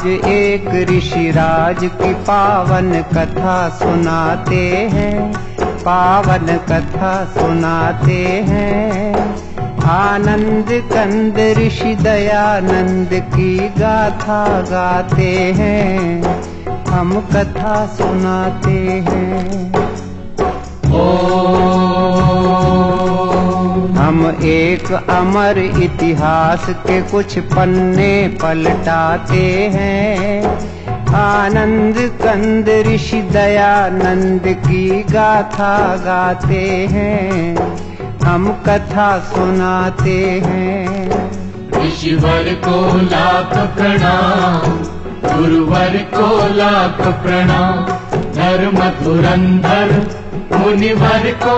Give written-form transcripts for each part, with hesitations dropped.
आज एक ऋषिराज की पावन कथा सुनाते हैं, पावन कथा सुनाते हैं। आनंद कंद ऋषि दयानंद की गाथा गाते हैं, हम कथा सुनाते हैं। हम एक अमर इतिहास के कुछ पन्ने पलटाते हैं। आनंद कंद ऋषि दयानंद की गाथा गाते हैं, हम कथा सुनाते हैं। ऋषिवर को लाख प्रणाम, गुरुवर को लाख प्रणाम, धर्म धुरंधर मुनिवर को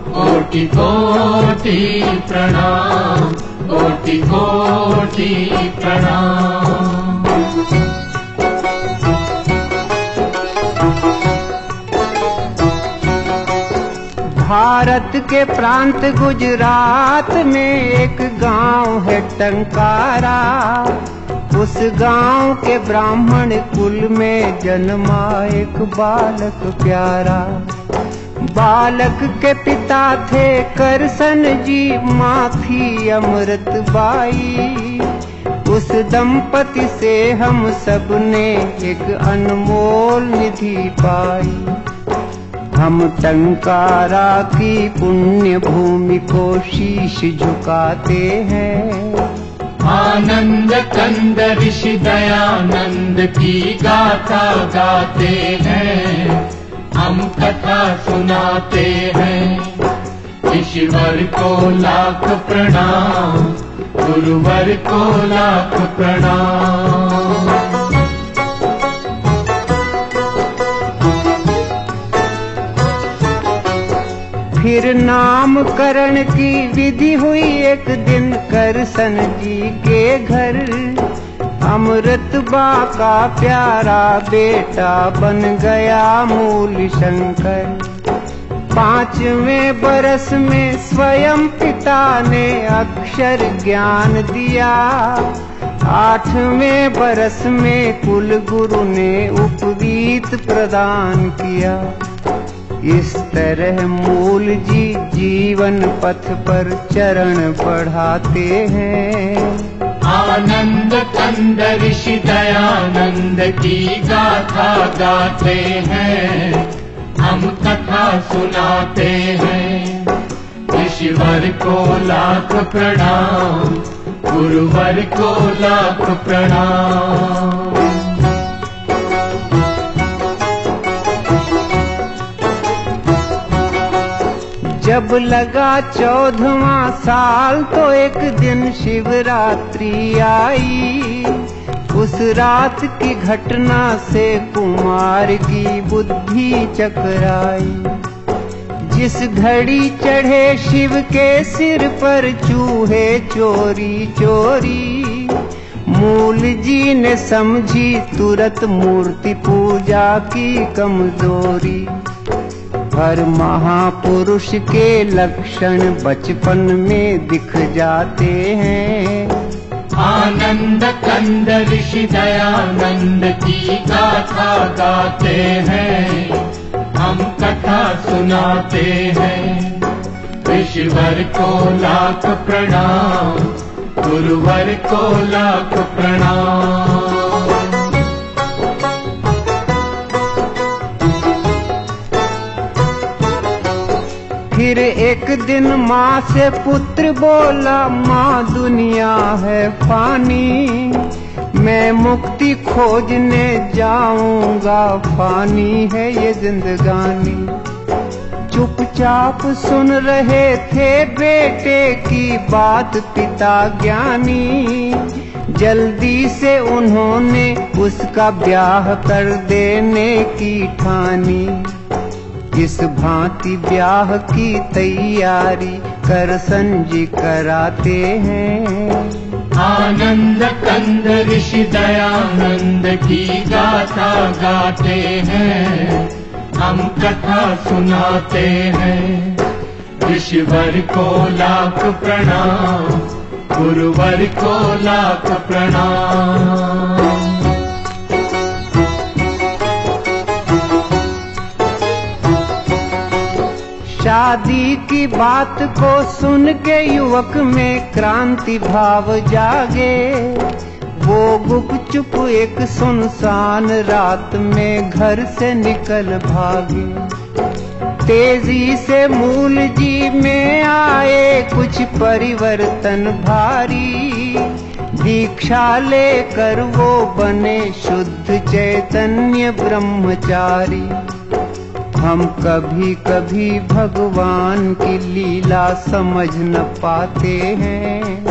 कोटि कोटि प्रणाम, कोटि कोटि प्रणाम। भारत के प्रांत गुजरात में एक गांव है टंकारा। उस गांव के ब्राह्मण कुल में जन्मा एक बालक प्यारा। बालक के पिता थे करसन जी, माँ थी अमृत बाई। उस दंपति से हम सब ने एक अनमोल निधि पाई। हम टंकारा की पुण्य भूमि को शीश झुकाते हैं। आनंद कंद ऋषि दयानंद की गाथा गाते हैं, हम कथा सुनाते हैं। ऋषिवर को लाख प्रणाम, गुरुवर को लाख प्रणाम। फिर नामकरण की विधि हुई एक दिन करसन जी के घर। अमृत बा का प्यारा बेटा बन गया मूल शंकर। 5वें बरस में स्वयं पिता ने अक्षर ज्ञान दिया। 8वें बरस में कुल गुरु ने उपवीत प्रदान किया। इस तरह मूल जी जीवन पथ पर चरण बढ़ाते हैं। आनंद कंद ऋषि दयानंद की गाथा गाते हैं, हम कथा सुनाते हैं। ऋषिवर को लाख प्रणाम, गुरुवर को लाख प्रणाम। जब लगा 14वां साल तो एक दिन शिवरात्रि आई। उस रात की घटना से कुमार की बुद्धि चकराई। जिस घड़ी चढ़े शिव के सिर पर चूहे चोरी चोरी। मूल जी ने समझी तुरंत मूर्ति पूजा की कमजोरी। हर महापुरुष के लक्षण बचपन में दिख जाते हैं। आनंद कंद ऋषि दयानंद की गाथा गाते हैं, हम कथा सुनाते हैं। ऋषिवर को लाख प्रणाम, गुरुवर को लाख प्रणाम। फिर एक दिन माँ से पुत्र बोला, माँ दुनिया है फानी। मैं मुक्ति खोजने जाऊंगा, फानी है ये जिंदगानी। चुपचाप सुन रहे थे बेटे की बात पिता ज्ञानी। जल्दी से उन्होंने उसका ब्याह कर देने की ठानी। इस भांति ब्याह की तैयारी करसन जी कराते हैं। आनंद कंद ऋषि दयानंद की गाथा गाते हैं, हम कथा सुनाते हैं। ऋषिवर को लाख प्रणाम, गुरुवर को लाख प्रणाम। की बात को सुन के युवक में क्रांति भाव जागे। वो गुपचुप एक सुनसान रात में घर से निकल भागे। तेजी से मूल जी में आए कुछ परिवर्तन भारी। दीक्षा लेकर वो बने शुद्ध चैतन्य ब्रह्मचारी। हम कभी कभी भगवान की लीला समझ न पाते हैं।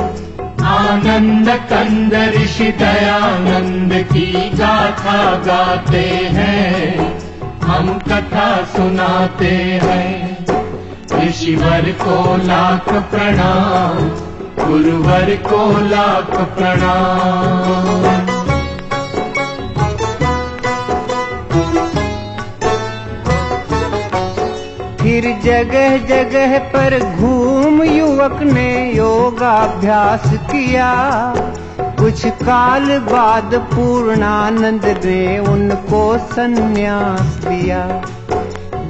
आनंद कंद ऋषि दयानंद की गाथा गाते हैं, हम कथा सुनाते हैं। ऋषिवर को लाख प्रणाम, गुरुवर को लाख प्रणाम। फिर जगह जगह पर घूम युवक ने योगाभ्यास किया। कुछ काल बाद पूर्णानंद ने उनको सन्यास दिया।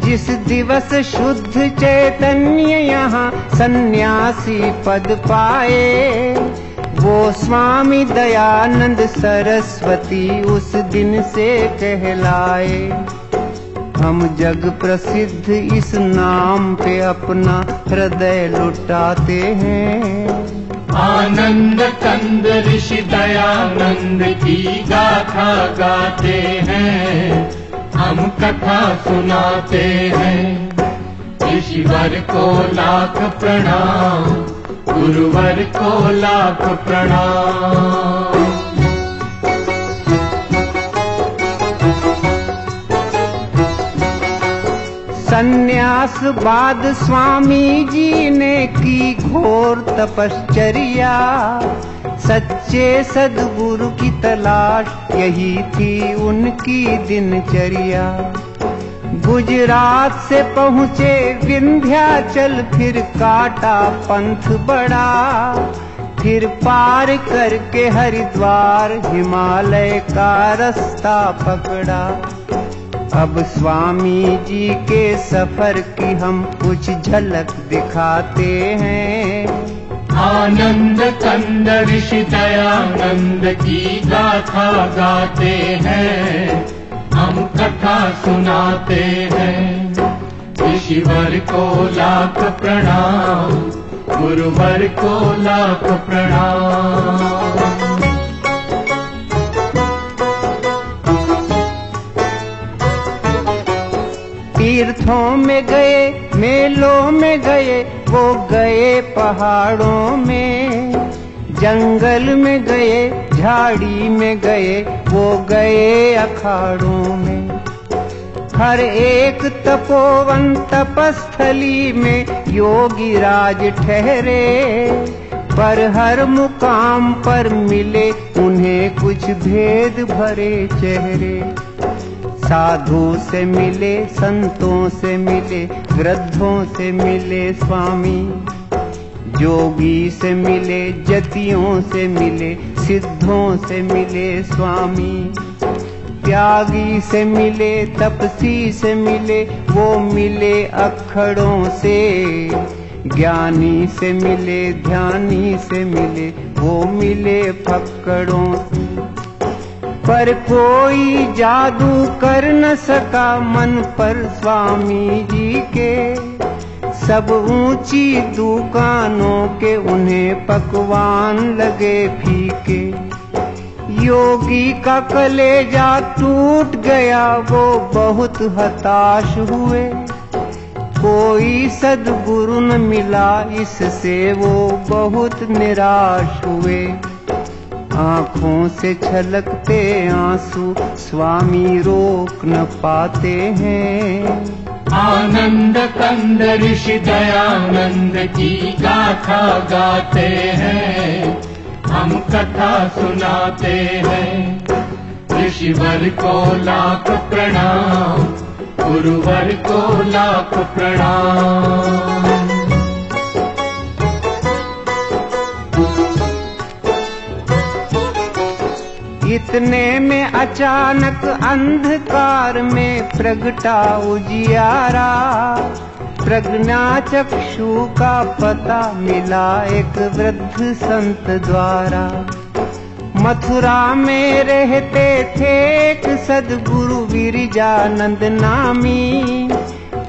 जिस दिवस शुद्ध चैतन्य यहाँ सन्यासी पद पाए, वो स्वामी दयानंद सरस्वती उस दिन से कहलाए। हम जग प्रसिद्ध इस नाम पे अपना हृदय लुटाते हैं। आनंद कंद ऋषि दयानंद की गाथा गाते हैं, हम कथा सुनाते हैं। ऋषिवर को लाख प्रणाम, गुरुवर को लाख प्रणाम। सन्यास बाद स्वामी जी ने की घोर तपश्चर्या। सच्चे सद्गुरु की तलाश यही थी उनकी दिनचर्या। गुजरात से पहुँचे विंध्याचल, फिर काटा पंथ बड़ा। फिर पार करके हरिद्वार हिमालय का रास्ता पकड़ा। अब स्वामी जी के सफर की हम कुछ झलक दिखाते हैं। आनंद कंद ऋषि दयानंद की गाथा गाते हैं, हम कथा सुनाते हैं। ऋषिवर को लाख प्रणाम, गुरुवर को लाख प्रणाम। तीर्थों में गए, मेलों में गए, वो गए पहाड़ों में। जंगल में गए, झाड़ी में गए, वो गए अखाड़ों में। हर एक तपोवन तपस्थली में योगी राज ठहरे। पर हर मुकाम पर मिले उन्हें कुछ भेद भरे चेहरे। साधु से मिले, संतों से मिले, वृद्धों से मिले स्वामी। जोगी से मिले, जतियों से मिले, सिद्धों से मिले स्वामी। त्यागी से मिले, तपसी से मिले, वो मिले अखड़ों से। ज्ञानी से मिले, ध्यानी से मिले, वो मिले फक्कड़ों से। पर कोई जादू कर न सका मन पर स्वामी जी के। सब ऊंची दुकानों के उन्हें पकवान लगे फीके। योगी का कलेजा टूट गया, वो बहुत हताश हुए। कोई सद्गुरु न मिला, इससे वो बहुत निराश हुए। आँखों से छलकते आंसू स्वामी रोक न पाते हैं। आनंद कंद ऋषि दयानंद की गाथा गाते हैं, हम कथा सुनाते हैं। ऋषिवर को लाख प्रणाम, गुरुवर को लाख प्रणाम। इतने में अचानक अंधकार में प्रगटा उजियारा। प्रज्ञा चक्षु का पता मिला एक वृद्ध संत द्वारा। मथुरा में रहते थे एक सद्गुरु विरजानंद नामी।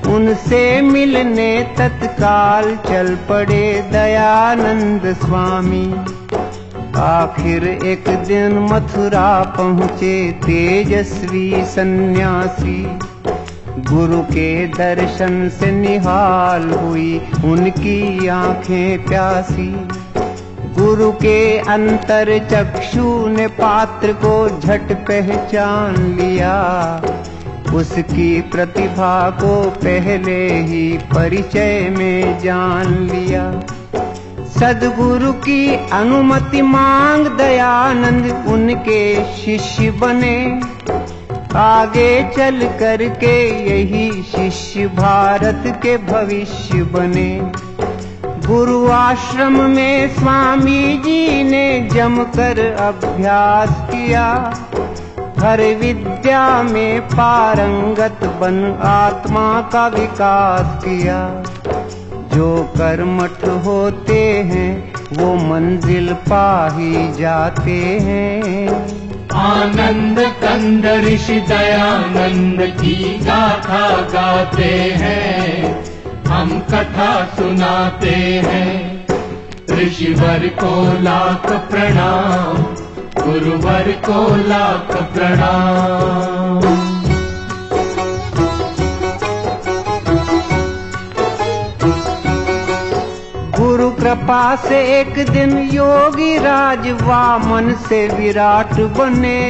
उनसे मिलने तत्काल चल पड़े दयानंद स्वामी। आखिर एक दिन मथुरा पहुँचे तेजस्वी सन्यासी। गुरु के दर्शन से निहाल हुई उनकी आंखें प्यासी। गुरु के अंतर चक्षु ने पात्र को झट पहचान लिया। उसकी प्रतिभा को पहले ही परिचय में जान लिया। सद्गुरु की अनुमति मांग दयानंद उनके शिष्य बने। आगे चल करके यही शिष्य भारत के भविष्य बने। गुरु आश्रम में स्वामी जी ने जमकर अभ्यास किया। हर विद्या में पारंगत बन आत्मा का विकास किया। जो कर्मठ होते हैं वो मंजिल पा ही जाते हैं। आनंद कंद ऋषि दयानंद की गाथा गाते हैं, हम कथा सुनाते हैं। ऋषिवर को लाख प्रणाम, गुरुवर को लाख प्रणाम। गुरु कृपा से एक दिन योगी राज वामन से विराट बने।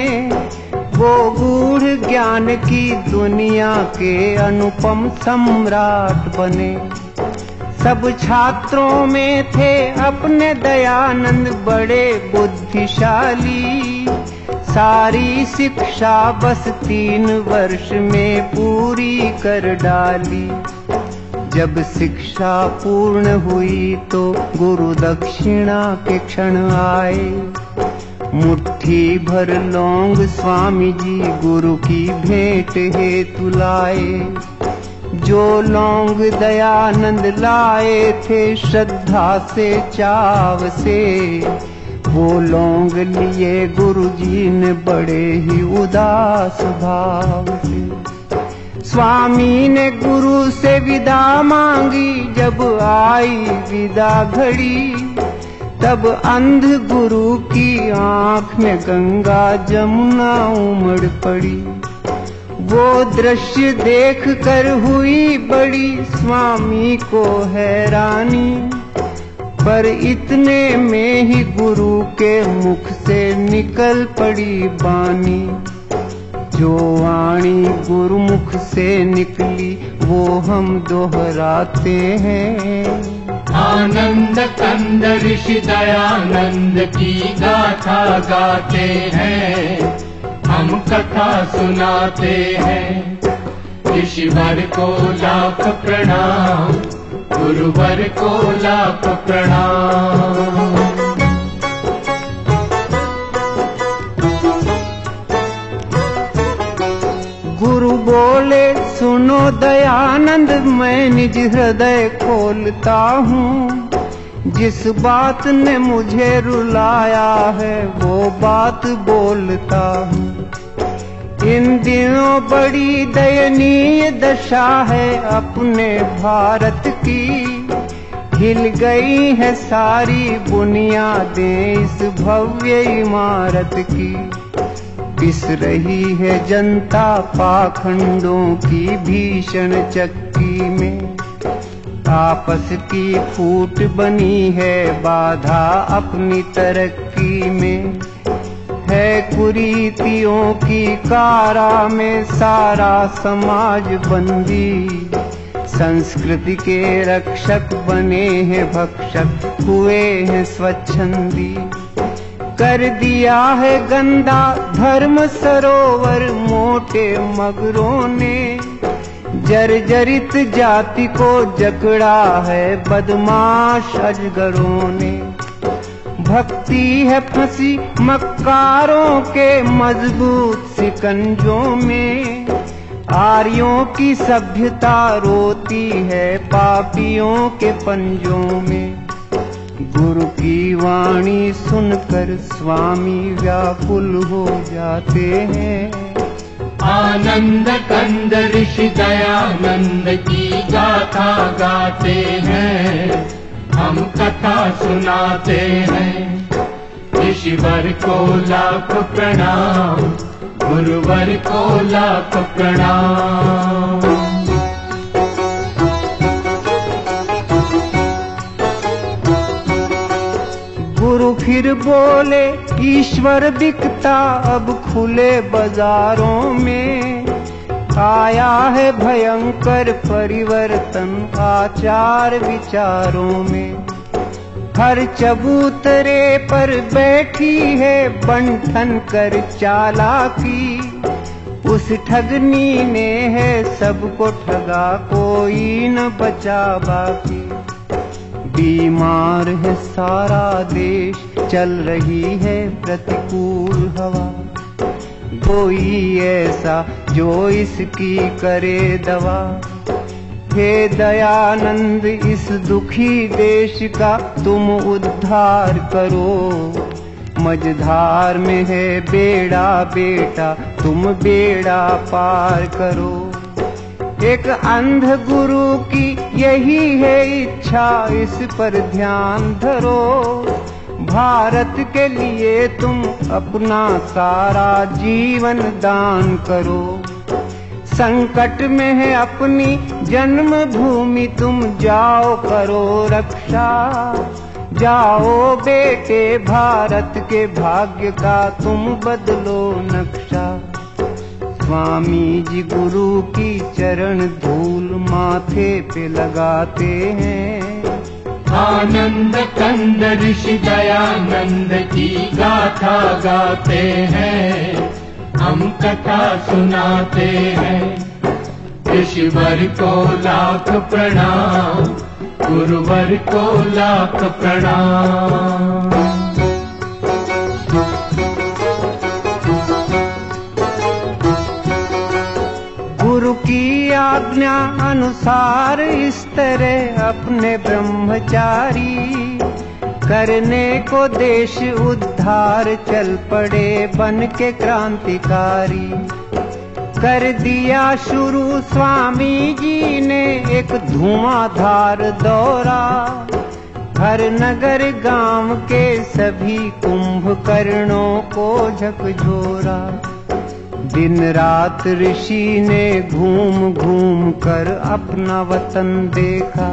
वो गूढ़ ज्ञान की दुनिया के अनुपम सम्राट बने। सब छात्रों में थे अपने दयानंद बड़े बुद्धिशाली। सारी शिक्षा बस 3 वर्ष में पूरी कर डाली। जब शिक्षा पूर्ण हुई तो गुरु दक्षिणा के क्षण आए। मुट्ठी भर लौंग स्वामी जी गुरु की भेंट हेतु लाए। जो लौंग दयानंद लाए थे श्रद्धा से चाव से, वो लौंग लिए गुरु जी ने बड़े ही उदास भाव से। स्वामी ने गुरु से विदा मांगी। जब आई विदा घड़ी, तब अंध गुरु की आंख में गंगा जमुना उमड़ पड़ी। वो दृश्य देख कर हुई बड़ी स्वामी को हैरानी। पर इतने में ही गुरु के मुख से निकल पड़ी बानी। जो वाणी गुरुमुख से निकली वो हम दोहराते हैं। आनंद कंद ऋषि दयानंद की गाथा गाते हैं, हम कथा सुनाते हैं। ऋषिवर को लाख प्रणाम, गुरुवर को लाख प्रणाम। गुरु बोले सुनो दयानंद, मैं निज हृदय खोलता हूँ। जिस बात ने मुझे रुलाया है वो बात बोलता हूँ। इन दिनों बड़ी दयनीय दशा है अपने भारत की। हिल गई है सारी बुनियादें इस भव्य इमारत की। पिस रही है जनता पाखंडों की भीषण चक्की में। आपस की फूट बनी है बाधा अपनी तरक्की में। है कुरीतियों की कारा में सारा समाज बंदी। संस्कृति के रक्षक बने हैं भक्षक, हुए हैं स्वच्छंदी। कर दिया है गंदा धर्म सरोवर मोटे मगरों ने। जर्जरित जाति को जकड़ा है बदमाश अजगरों ने। भक्ति है फंसी मक्कारों के मजबूत सिकंजों में। आर्यों की सभ्यता रोती है पापियों के पंजों में। गुरु की वाणी सुनकर स्वामी व्याकुल हो जाते हैं। आनंद कंद ऋषि दयानंद की गाथा गाते हैं, हम कथा सुनाते हैं। ऋषिवर को लाख प्रणाम, गुरुवर को लाख प्रणाम। गुरु फिर बोले ईश्वर बिकता अब खुले बाजारों में। आया है भयंकर परिवर्तन आचार विचारों में। हर चबूतरे पर बैठी है बंठन कर चालाकी। उस ठगनी ने है सबको ठगा, कोई न बचा बाकी। बीमार है सारा देश, चल रही है प्रतिकूल हवा। कोई ऐसा जो इसकी करे दवा। हे दयानंद इस दुखी देश का तुम उद्धार करो। मझधार में है बेड़ा बेटा, तुम बेड़ा पार करो। एक अंध गुरु की यही है इच्छा, इस पर ध्यान धरो। भारत के लिए तुम अपना सारा जीवन दान करो। संकट में है अपनी जन्मभूमि, तुम जाओ करो रक्षा। जाओ बेटे भारत के भाग्य का तुम बदलो नक्शा। स्वामी जी गुरु की चरण धूल माथे पे लगाते हैं। आनंद कंद ऋषि दयानंद की गाथा गाते हैं, हम कथा सुनाते हैं। ऋषिवर को लाख प्रणाम, गुरुवर को लाख प्रणाम। गुरु की आज्ञा अनुसार इस तरह अपने ब्रह्मचारी करने को देश उद्धार चल पड़े बन के क्रांतिकारी। कर दिया शुरू स्वामी जी ने एक धुआंधार दौरा। हर नगर गांव के सभी कुंभकर्णों को झकझोरा। दिन रात ऋषि ने घूम घूम कर अपना वतन देखा।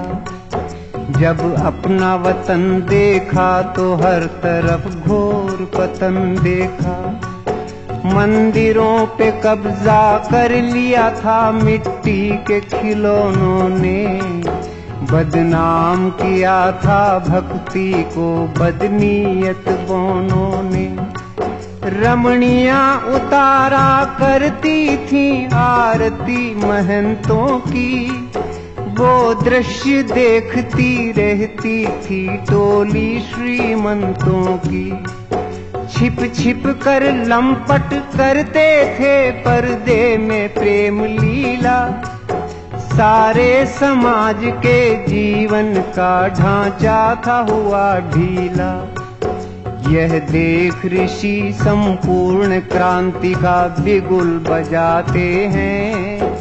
जब अपना वतन देखा तो हर तरफ घोर पतन देखा। मंदिरों पे कब्जा कर लिया था मिट्टी के खिलौनों ने। बदनाम किया था भक्ति को बदनीयत बोनों ने। रमणियां उतारा करती थी आरती महंतों की। वो दृश्य देखती रहती थी टोली श्रीमंतों की। छिप छिप कर लंपट करते थे पर्दे में प्रेम लीला। सारे समाज के जीवन का ढांचा था हुआ ढीला। यह देख ऋषि संपूर्ण क्रांति का बिगुल बजाते हैं।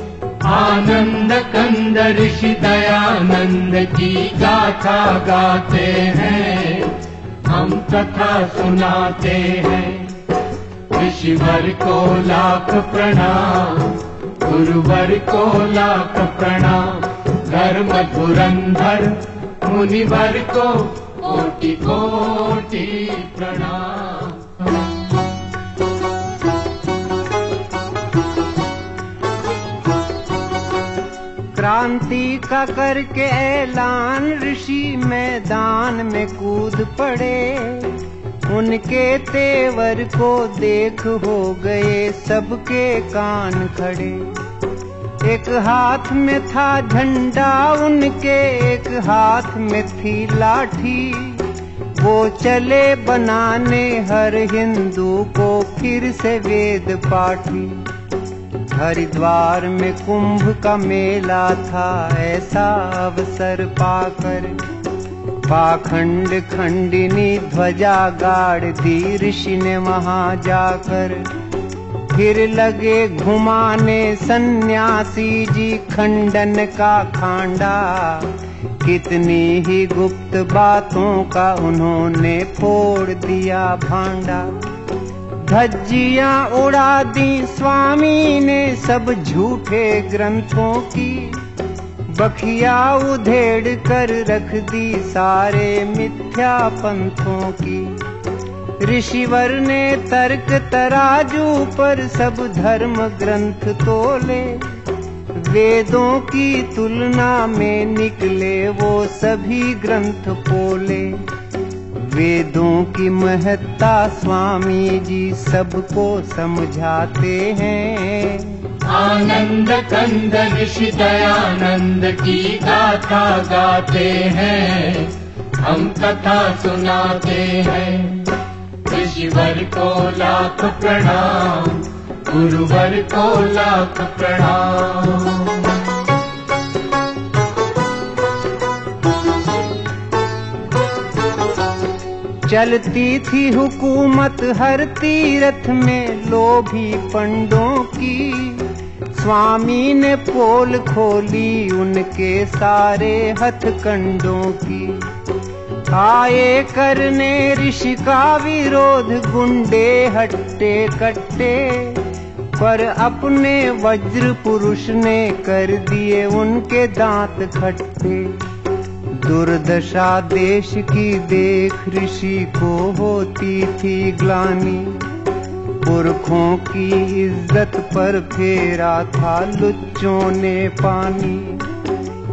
आनंद कंद ऋषि दयानंद की गाथा गाते हैं, हम कथा सुनाते हैं। ऋषिवर को लाख प्रणाम, गुरुवर को लाख प्रणाम। धर्म धुरंधर मुनिवर को कोटि कोटि प्रणाम। क्रांति का करके ऐलान ऋषि मैदान में कूद पड़े। उनके तेवर को देख हो गए सबके कान खड़े। एक हाथ में था झंडा उनके, एक हाथ में थी लाठी। वो चले बनाने हर हिंदू को फिर से वेद पाठी। हरिद्वार में कुंभ का मेला था, ऐसा अवसर पाकर पाखंड खंडिनी ध्वजा गाड़ दी ऋषि ने वहां जाकर। फिर लगे घुमाने सन्यासी जी खंडन का खांडा, कितनी ही गुप्त बातों का उन्होंने फोड़ दिया भांडा। धज्जियां उड़ा दी स्वामी ने सब झूठे ग्रंथों की, बखिया उधेड़ कर रख दी सारे मिथ्या पंथों की। ऋषिवर ने तर्क तराजू पर सब धर्म ग्रंथ तोले, वेदों की तुलना में निकले वो सभी ग्रंथ पोले। वेदों की महत्ता स्वामी जी सबको समझाते हैं। आनंद कंद ऋषि दयानंद की गाथा गाते हैं, हम कथा सुनाते हैं। ऋषिवर को लाख प्रणाम, गुरुवर को लाख प्रणाम। चलती थी हुकूमत हर तीर्थ में लोभी पंडों की, स्वामी ने पोल खोली उनके सारे हथकंडों की। आए करने ऋषि का विरोध गुंडे हट्टे कट्टे, पर अपने वज्र पुरुष ने कर दिए उनके दांत खट्टे। दुर्दशा देश की देख ऋषि को होती थी ग्लानि, पुरखों की इज्जत पर फेरा था लुच्चों ने पानी।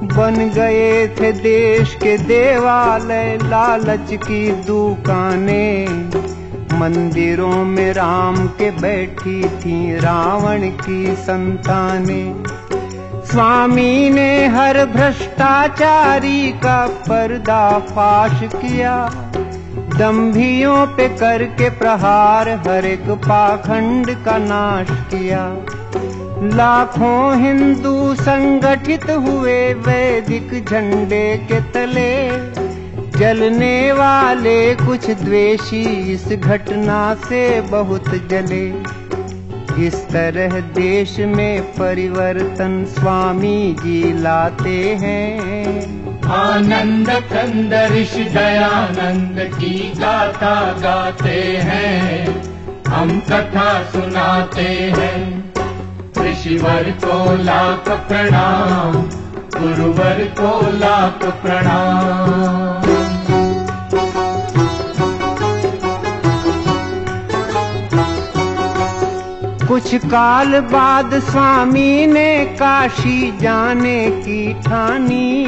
बन गए थे देश के देवालय लालच की दुकानें, मंदिरों में राम के बैठी थी रावण की संतानें। स्वामी ने हर भ्रष्टाचारी का पर्दाफाश किया, दंभियों पे करके प्रहार हर एक पाखंड का नाश किया। लाखों हिंदू संगठित हुए वैदिक झंडे के तले, जलने वाले कुछ द्वेषी इस घटना से बहुत जले। इस तरह देश में परिवर्तन स्वामी जी लाते हैं। आनंद कंद ऋषि दयानंद की गाथा गाते हैं, हम कथा सुनाते हैं। ऋषिवर को लाख प्रणाम, गुरुवर को लाख प्रणाम। कुछ काल बाद स्वामी ने काशी जाने की ठानी,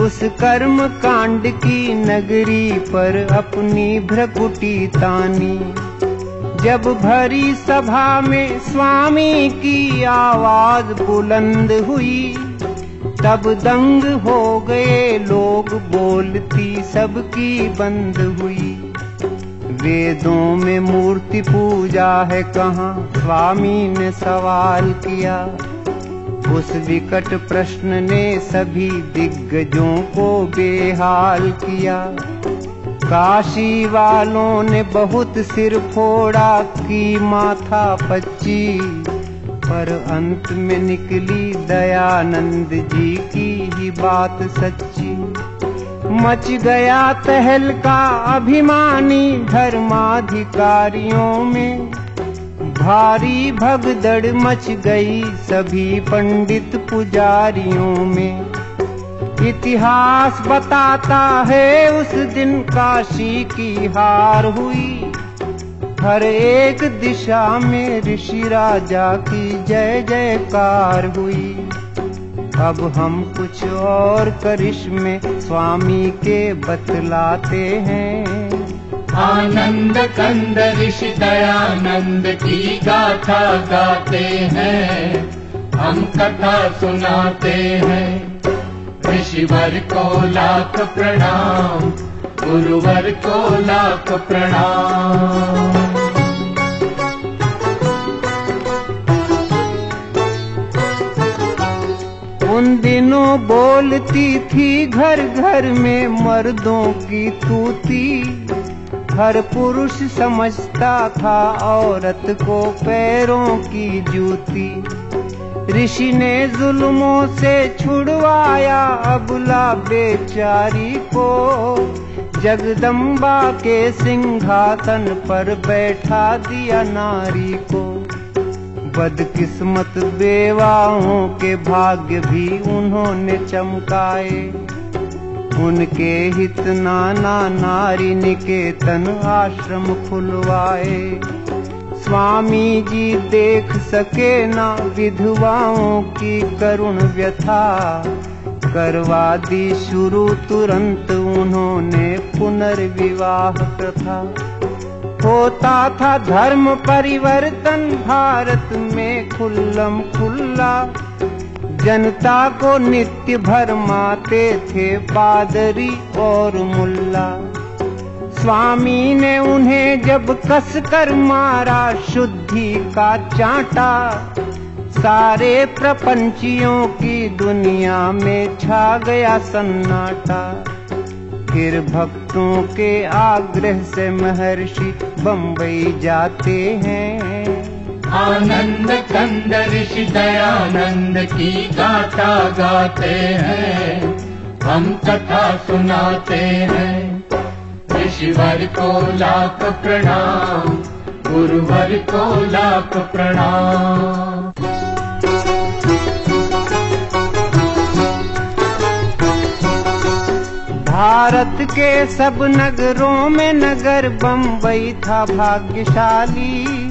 उस कर्म कांड की नगरी पर अपनी भ्रकुटी तानी। जब भरी सभा में स्वामी की आवाज बुलंद हुई, तब दंग हो गए लोग, बोलती सबकी बंद हुई। वेदों में मूर्ति पूजा है कहाँ, स्वामी ने सवाल किया। उस विकट प्रश्न ने सभी दिग्गजों को बेहाल किया। काशी वालों ने बहुत सिर फोड़ा की माथा पच्ची, पर अंत में निकली दयानंद जी की ही बात सच्ची। मच गया तहलका अभिमानी धर्माधिकारियों में, भारी भगदड़ मच गई सभी पंडित पुजारियों में। इतिहास बताता है उस दिन काशी की हार हुई, हर एक दिशा में ऋषि राजा की जय जयकार हुई। अब हम कुछ और करिश्मे स्वामी के बतलाते हैं। आनंद कंद ऋषि दयानंद की गाथा गाते हैं, हम कथा सुनाते हैं। ऋषिवर को लाख प्रणाम, गुरुवर को लाख प्रणाम। उन दिनों बोलती थी घर घर में मर्दों की तूती। हर पुरुष समझता था औरत को पैरों की जूती। ऋषि ने जुल्मों से छुड़वाया अबला बेचारी को, जगदम्बा के सिंहासन पर बैठा दिया नारी को। बदकिस्मत बेवाओं के भाग्य भी उन्होंने चमकाए, उनके हित नाना नारी निकेतन आश्रम खुलवाए। स्वामी जी देख सके ना विधवाओं की करुण व्यथा, करवा दी शुरू तुरंत उन्होंने पुनर्विवाह प्रथा। होता था धर्म परिवर्तन भारत में खुल्लम खुल्ला, जनता को नित्य भरमाते थे पादरी और मुल्ला। स्वामी ने उन्हें जब कसकर मारा शुद्धि का चांटा, सारे प्रपंचियों की दुनिया में छा गया सन्नाटा। फिर भक्तों के आग्रह से महर्षि बम्बई जाते हैं। आनंद कंद ऋषि दयानंद की गाथा गाते हैं, हम कथा सुनाते हैं। ऋषिवर को लाख प्रणाम, गुरुवर को लाख प्रणाम। भारत के सब नगरों में नगर बम्बई था भाग्यशाली।